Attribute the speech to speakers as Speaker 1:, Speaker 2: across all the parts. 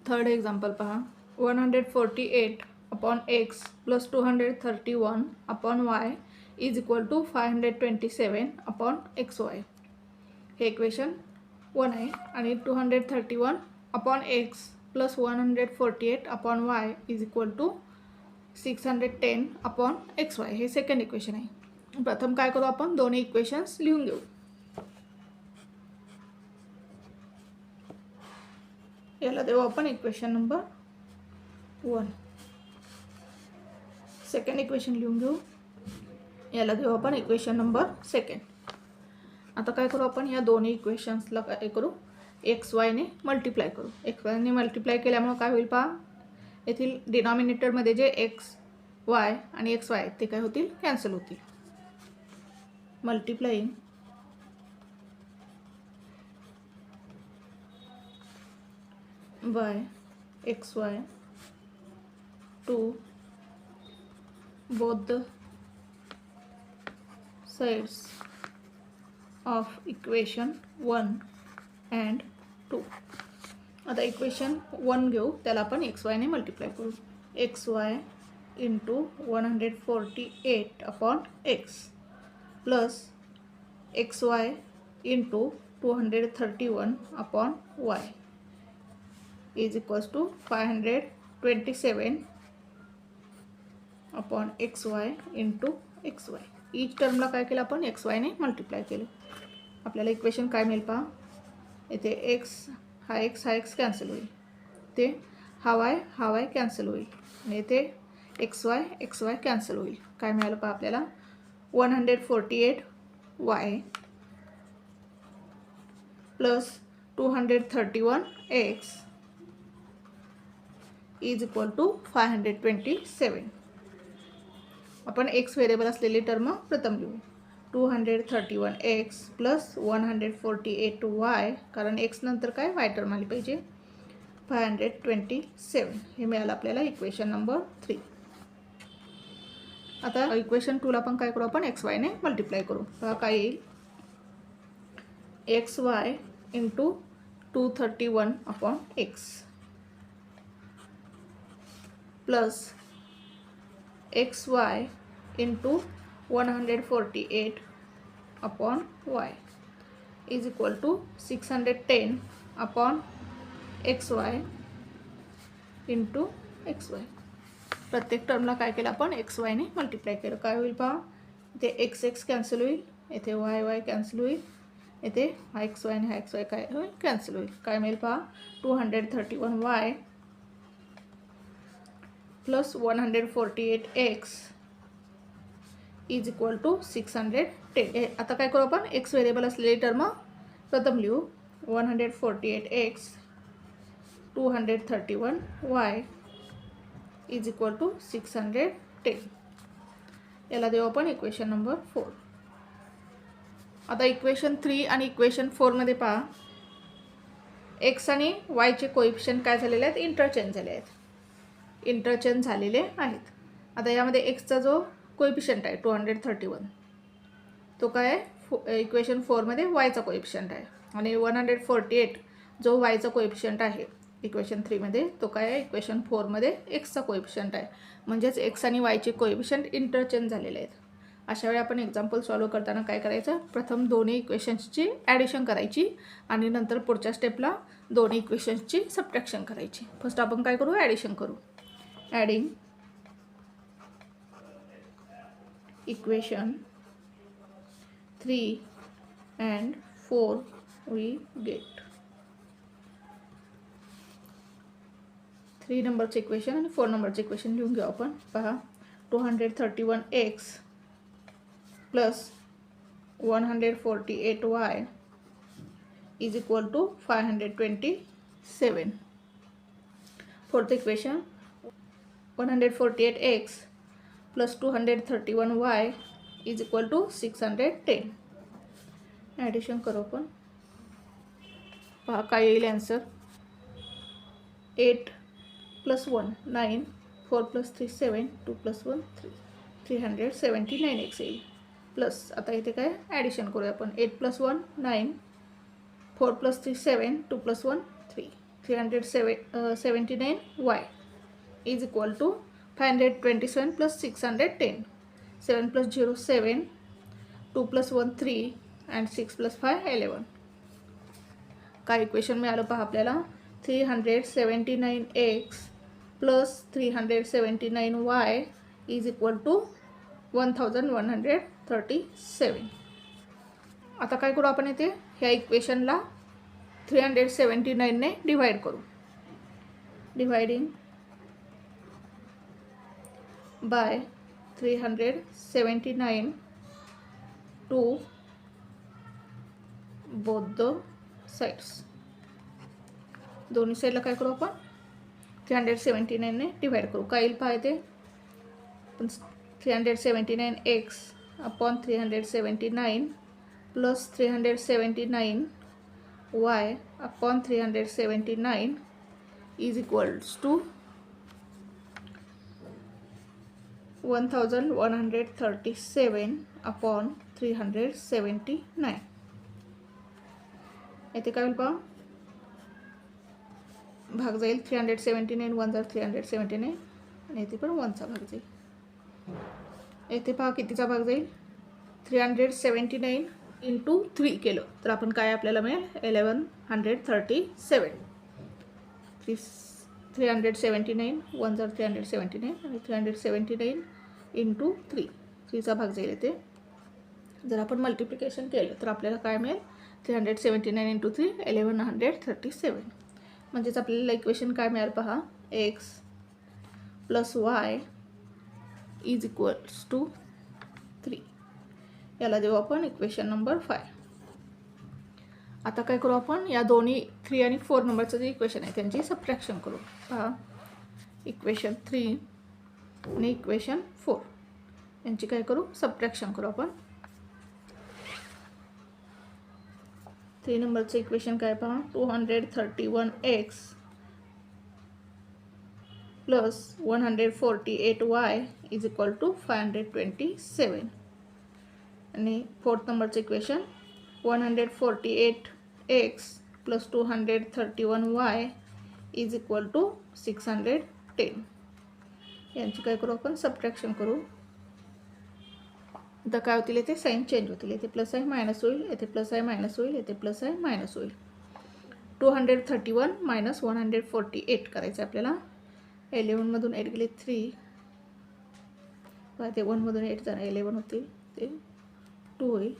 Speaker 1: Third example पहा. 148/x + 231/y is equal to 527/xy. हे equation 1 आहे आणि 231/x + 148/y is equal to 610/xy हे सेकंड इक्वेशन आहे. प्रथम काय करू आपण, दोन्ही इक्वेशन्स लिहून घेऊ. याला देऊ आपण इक्वेशन नंबर 1. सेकंड इक्वेशन लिहून घेऊ. याला देऊ आपण इक्वेशन नंबर 2. आता काय करू आपण, या दोन्ही इक्वेशन्सला काय करू, xy ने मल्टिप्लाय करू. xy ने मल्टिप्लाय केल्यामुळे काय होईल पहा, येथील डिनॉमिनेटरमध्ये जे xy आणि xy आहेत ते काय होतील, कॅन्सल होतील. Multiplying by xy to both the sides of equation 1 and 2. आता इक्वेशन 1 घेऊ, त्याला आपण xy ने मल्टिप्लाय करू. xy into 148/x plus xy into 231/y is equals to 527/xy into xy. Each टर्मला काय केलं आपण, xy ने मल्टिप्लाय केलं. आपल्याला इक्वेशन काय मिळेल पहा, इथे हा x कॅन्सल होईल, ते हा y कॅन्सल होईल आणि इथे xy कॅन्सल होईल. काय मिळालं पहा आपल्याला, 148y plus 231x is equal to 527. आपण x व्हेरिएबल असलेली टर्म प्रथम लिहू. 231x प्लस 148y, कारण x नंतर काय y टर्म आली पाहिजे, 527 हे मिळालं आपल्याला इक्वेशन नंबर 3. आता इक्वेशन 2 ला पण काय करू आपण, xy ने मल्टिप्लाय करू. काय येईल, xy into 231/x plus xy into 148/y is equal to 610/xy into xy. प्रत्येक टर्मला काय केलं आपण, xy ने मल्टिप्लाय केलं. काय होईल पहा, इथे x कॅन्सल होईल, इथे y कॅन्सल होईल, इथे हा xy आणि हा xy काय होईल, कॅन्सल होईल. काय मिळेल पहा, 231y plus 148x is equal to 610. आता काय करू आपण, x व्हेरिएबल असलेली टर्म प्रथम लिहू. 148x 231y is equal to 610. याला देऊ आपण इक्वेशन नंबर 4. आता इक्वेशन 3 आणि इक्वेशन 4 मध्ये पहा, x आणि y चे कोएफिशिएंट काय झालेले आहेत, इंटरचेंज झालेले आहेत. आता यामध्ये एक्सचा जो कोएफिशिएंट आहे 231, तो काय आहे, इक्वेशन 4 मध्ये वायचा कोएफिशिएंट आहे. आणि 148 जो वायचा कोएफिशिएंट आहे इक्वेशन 3 मध्ये, तो काय आहे, इक्वेशन 4 मध्ये एक्सचा कोएफिशिएंट आहे. म्हणजेच एक्स आणि वायचे कोएफिशिएंट इंटरचेंज झालेले आहेत. अशा वेळी आपण एक्झाम्पल सॉल्व्ह करताना काय करायचं, प्रथम दोन्ही इक्वेशन्सची ॲडिशन करायची आणि नंतर पुढच्या स्टेपला दोन्ही इक्वेशन्सची सबट्रॅक्शन करायची. फर्स्ट आपण काय करू, ॲडिशन करू. Adding equation 3 and 4 we get 3 नंबरचे इक्वेशन आणि 4 नंबरचे इक्वेशन लिहून घेऊ आपण. पहा, 231x plus 148y is equal to 527. Fourth equation, 148x plus 231y is equal to 610. Addition करू आपण. पहा काय येईल आन्सर, 8 + 1 9, 4 + 3 7, 2 + 1 3, 379x येईल. प्लस आता इथे काय ॲडिशन करूया आपण. 8 + 1 9, 4 + 3 7, 2 + 1 3. 379y is equal to 527 plus 610. 7 plus 0 7, 2 plus 1 3 and 6 plus 5 11. काय इक्वेशन मिळालं पहा आपल्याला. 379x plus 379y is equal to 1137. आता काय करू आपण इथे ह्या इक्वेशनला 379 ने डिवाइड करू. Dividing by 379 to both the sides. दोन्ही साईडला काय करू आपण 379 ने डिवाइड करू. काय येईल पहा इथे 379x upon 379 plus 379y upon 379 is equals to 1137 upon 379. इथे काय होईल पहा भाग जाईल 379 1 जर 379 आणि इथे पण 1चा भाग जाईल. इथे पहा कितीचा भाग जाईल 379 इंटू 3 केलं तर आपण काय आपल्याला मिळेल 1137. 379 1 जर 379 आणि 379 इंटू 3चा भाग जाईल. इथे जर आपण मल्टिप्लिकेशन केलं तर आपल्याला काय मिळेल 379 इंटू 3 1137. म्हणजेच आपल्याला इक्वेशन काय मिळालं पहा x plus y is equals to 3. याला देऊ आपण इक्वेशन नंबर 5. आता काय करू आपण या दोन्ही 3 आणि 4 नंबरचं जे इक्वेशन आहे त्यांची सबट्रॅक्शन करू. पहा इक्वेशन 3 आणि इक्वेशन 4 यांची काय करू सबट्रॅक्शन करू आपण. 3 नंबरचं इक्वेशन काय पहा 231x plus 148y is equal to 527. आणि 4th नंबरचं equation 148x plus 231y is equal to 610. यांची काय करू आपण सबट्रॅक्शन करू. आता काय होतील इथे साईन चेंज होतील. इथे प्लस आहे मायनस होईल, इथे प्लस आहे मायनस होईल, इथे प्लस आहे मायनस होईल. 231 मायनस 148 करायचं आहे आपल्याला. 11 मधून 8 गेले 3 ते 1 मधून 8 जाणार 11 होतील ते 2 होईल.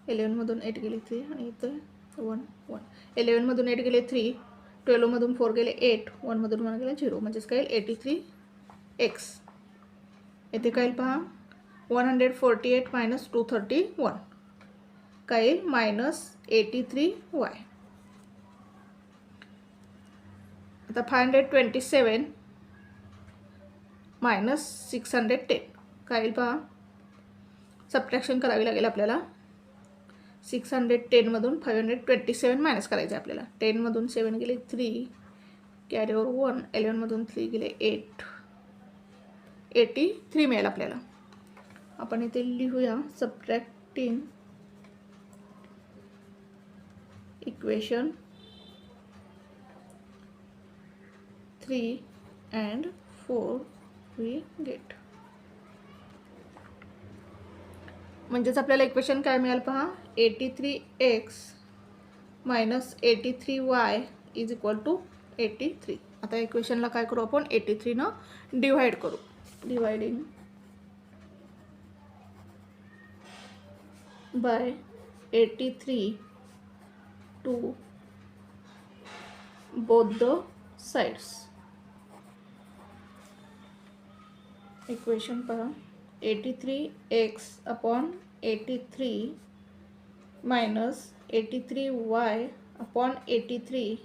Speaker 1: 11 मधून 8 गेले 3 आणि इथे 1 1. 11 मधून 8 गेले 3, 12 मधून 4 गेले 8, 1 मधून 1 गेले 0. म्हणजेच काय येईल 83x. इथे काय येईल पहा 148 मायनस 231 काय येईल मायनस 83y. आता 527 मायनस 610 काय येईल पहा सबट्रॅक्शन करावी लागेल आपल्याला. 610 मधून 527 मायनस करायचं आहे आपल्याला. 10 मधून 7 गेले 3 कॅरी ओव्हर 1. 11 मधून 3 गेले 8, 83 मिळेल आपल्याला. आपण इथे लिहूया subtracting equation 3 and 4 we get. म्हणजेच आपल्याला इक्वेशन काय मिळालं पहा 83x minus 83y is equal to 83. आता इक्वेशनला काय करू आपण 83 न डिवाइड करू. Dividing by 83 to both the sides. Equation पहा 83x upon 83 minus 83y upon 83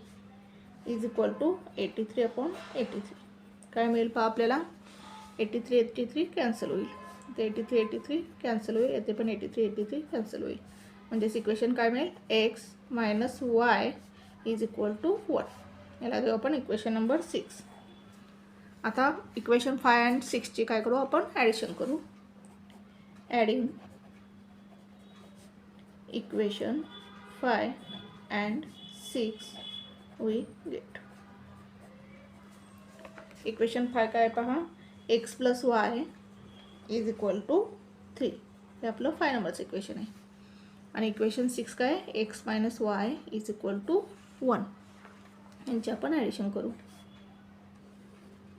Speaker 1: is equal to 83 upon 83. काय मिळेल पहा आपल्याला 83 83 कॅन्सल होईल. इथे 83 83 कॅन्सल होईल, येथे पण 83 83 कॅन्सल होईल. म्हणजेच इक्वेशन काय मिळेल x minus y is equal to 1. याला देऊ आपण इक्वेशन नंबर 6. आता इक्वेशन 5 and 6 ची काय करू आपण ॲडिशन करू. Adding equation 5 and 6 we get. Equation 5 काय पहा, x plus Y is equal to 3. हे आपलं 5 नंबरचं इक्वेशन आहे. आणि इक्वेशन 6 काय, x minus y is equal to 1. यांचे आपण ॲडिशन करू.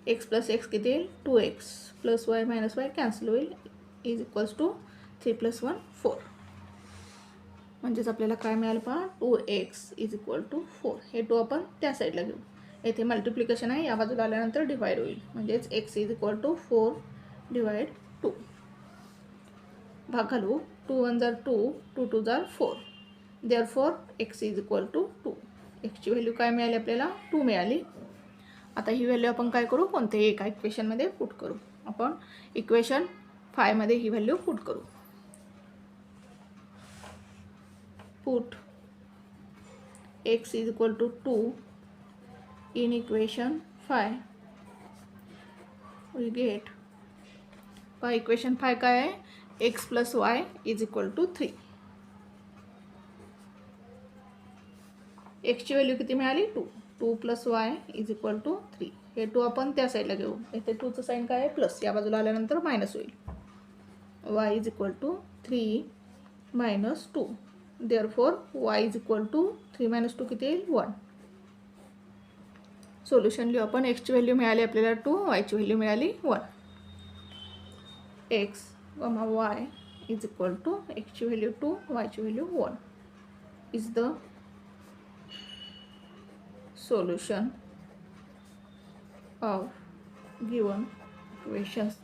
Speaker 1: एक्स प्लस एक्स किती येईल, 2x plus y minus Y cancel होईल, इज इक्वल्स टू 3 + 1 4. म्हणजेच आपल्याला काय मिळालं पहा, 2x इज इक्वल टू 4. हे 2 आपण त्या साईडला घेऊ. येथे मल्टिप्लिकेशन आहे, या बाजूला आल्यानंतर डिवाइड होईल. म्हणजेच x is equal to 4 divide 2. भाग घालू. 2 1 जार 2, 2 2 जार 4. Therefore x is equal to 2. एक्सची व्हॅल्यू काय मिळाली आपल्याला, 2 मिळाली. आता ही व्हॅल्यू आपण काय करू, कोणत्याही एका इक्वेशनमध्ये पुट करू. आपण इक्वेशन 5 मध्ये ही व्हॅल्यू पुट करू. Put x is equal to 2 in equation 5. we get पहा इक्वेशन 5 काय आहे, x plus Y is equal to 3. एक्सची व्हॅल्यू किती मिळाली, 2. 2 plus Y is equal to 3. हे 2 आपण त्या साईडला घेऊ. इथे 2चं साईन काय आहे, प्लस. या बाजूला आल्यानंतर मायनस होईल. y is equal to 3 minus 2. Therefore y is equal to 3 minus 2 किती येईल, 1. सोल्युशन लिहू आपण. एक्सची व्हॅल्यू मिळाली आपल्याला 2, वायची व्हॅल्यू मिळाली 1. X Y is equal to, एक्सची व्हॅल्यू 2, वायची value 1 is the solution of given equations.